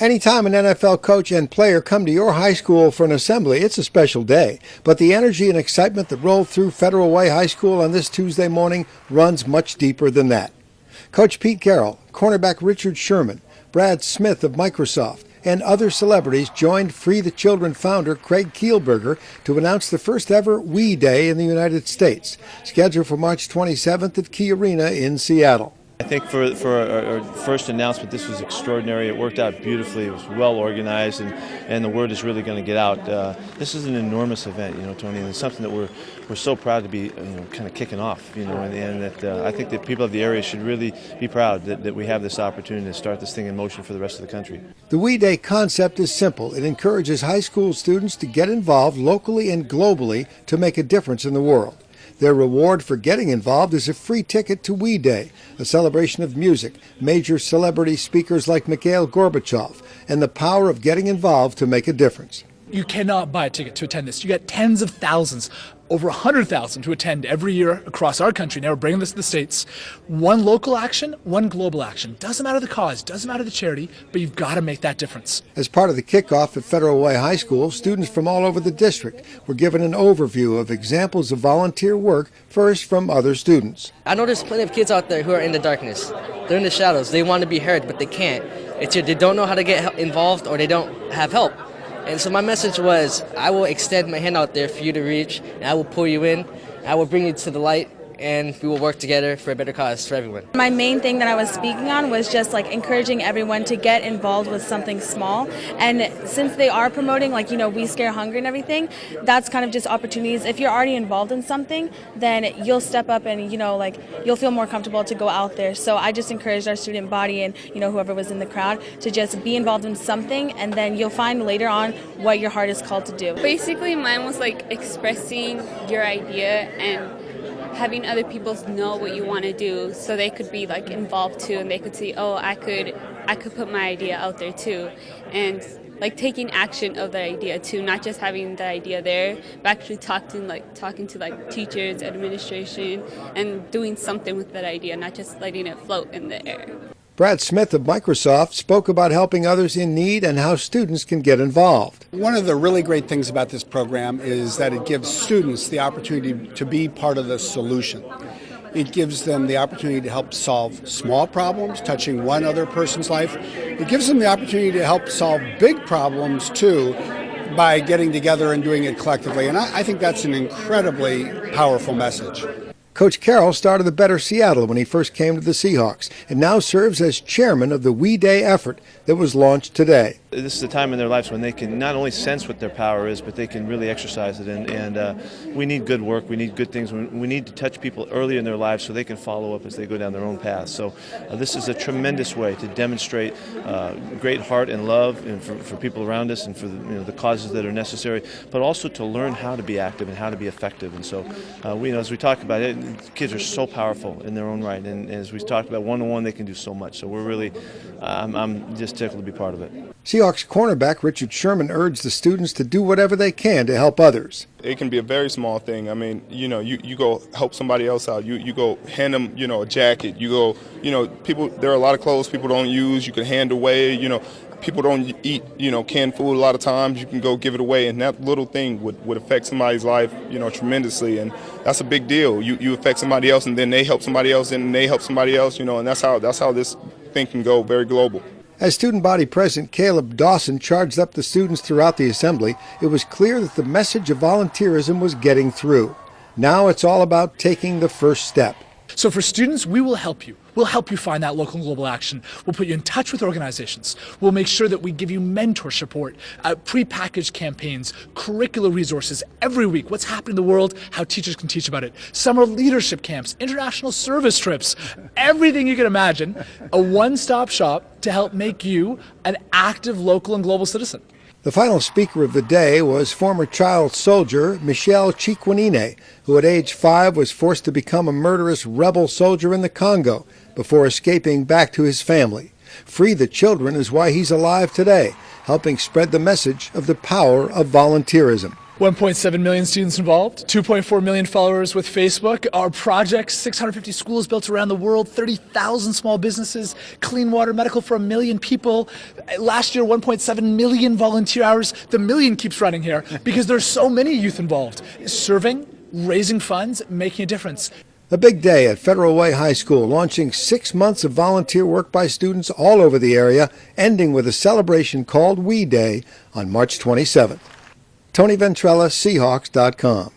Anytime an NFL coach and player come to your high school for an assembly, it's a special day. But the energy and excitement that rolled through Federal Way High School on this Tuesday morning runs much deeper than that. Coach Pete Carroll, cornerback Richard Sherman, Brad Smith of Microsoft, and other celebrities joined Free the Children founder Craig Kielburger to announce the first ever We Day in the United States, scheduled for March 27th at Key Arena in Seattle. I think for our first announcement, this was extraordinary. It worked out beautifully. It was well organized, and the word is really going to get out. This is an enormous event, Tony, and it's something that we're so proud to be, kind of kicking off, and that I think that people of the area should really be proud that we have this opportunity to start this thing in motion for the rest of the country. The We Day concept is simple. It encourages high school students to get involved locally and globally to make a difference in the world. Their reward for getting involved is a free ticket to We Day, a celebration of music, major celebrity speakers like Mikhail Gorbachev, and the power of getting involved to make a difference. You cannot buy a ticket to attend this. You get tens of thousands, over 100,000 to attend every year across our country. Now we're bringing this to the States. One local action, one global action. Doesn't matter the cause, doesn't matter the charity, but you've got to make that difference. As part of the kickoff at Federal Way High School, students from all over the district were given an overview of examples of volunteer work, first from other students. I know there's plenty of kids out there who are in the darkness. They're in the shadows. They want to be heard, but they can't. It's either they don't know how to get involved or they don't have help. And so my message was, I will extend my hand out there for you to reach, and I will pull you in, I will bring you to the light, and we will work together for a better cause for everyone. My main thing that I was speaking on was just encouraging everyone to get involved with something small. And since they are promoting We Scare Hunger and everything, that's kind of just opportunities. If you're already involved in something, then you'll step up and you'll feel more comfortable to go out there. So I just encouraged our student body and whoever was in the crowd to just be involved in something, and then you'll find later on what your heart is called to do. Basically mine was expressing your idea and having other people know what you want to do, so they could be involved too, and they could see, oh, I could put my idea out there too, and taking action of the idea too, not just having the idea there, but actually talking to teachers, administration, and doing something with that idea, not just letting it float in the air. Brad Smith of Microsoft spoke about helping others in need and how students can get involved. One of the really great things about this program is that it gives students the opportunity to be part of the solution. It gives them the opportunity to help solve small problems, touching one other person's life. It gives them the opportunity to help solve big problems, too, by getting together and doing it collectively. And I think that's an incredibly powerful message. Coach Carroll started the Better Seattle when he first came to the Seahawks, and now serves as chairman of the We Day effort that was launched today. This is the time in their lives when they can not only sense what their power is, but they can really exercise it. And we need good work. We need good things. We need to touch people early in their lives so they can follow up as they go down their own path. So this is a tremendous way to demonstrate great heart and love and for people around us and for the causes that are necessary, but also to learn how to be active and how to be effective. And so as we talk about it, kids are so powerful in their own right. And as we talked about, one-on-one, they can do so much. So we're really, I'm just tickled to be part of it. Seahawks cornerback Richard Sherman urged the students to do whatever they can to help others. It can be a very small thing. I mean, you go help somebody else out. You go hand them, a jacket. You go, people. There are a lot of clothes people don't use. You can hand away. People don't eat, canned food a lot of times. You can go give it away, and that little thing would affect somebody's life, tremendously, and that's a big deal. You affect somebody else, and then they help somebody else, and they help somebody else, and that's how this thing can go very global. As student body president Caleb Dawson charged up the students throughout the assembly, it was clear that the message of volunteerism was getting through. Now it's all about taking the first step. So for students, we will help you. We'll help you find that local and global action. We'll put you in touch with organizations. We'll make sure that we give you mentor support, pre-packaged campaigns, curricular resources every week, what's happening in the world, how teachers can teach about it, summer leadership camps, international service trips, everything you can imagine, a one-stop shop to help make you an active local and global citizen. The final speaker of the day was former child soldier Michael Chikwanine, who at age 5 was forced to become a murderous rebel soldier in the Congo before escaping back to his family. Free the Children is why he's alive today, helping spread the message of the power of volunteerism. 1.7 million students involved, 2.4 million followers with Facebook. Our projects, 650 schools built around the world, 30,000 small businesses, clean water, medical for 1 million people. Last year, 1.7 million volunteer hours. The million keeps running here because there's so many youth involved. Serving, raising funds, making a difference. A big day at Federal Way High School, launching 6 months of volunteer work by students all over the area, ending with a celebration called We Day on March 27th. Tony Ventrella, Seahawks.com.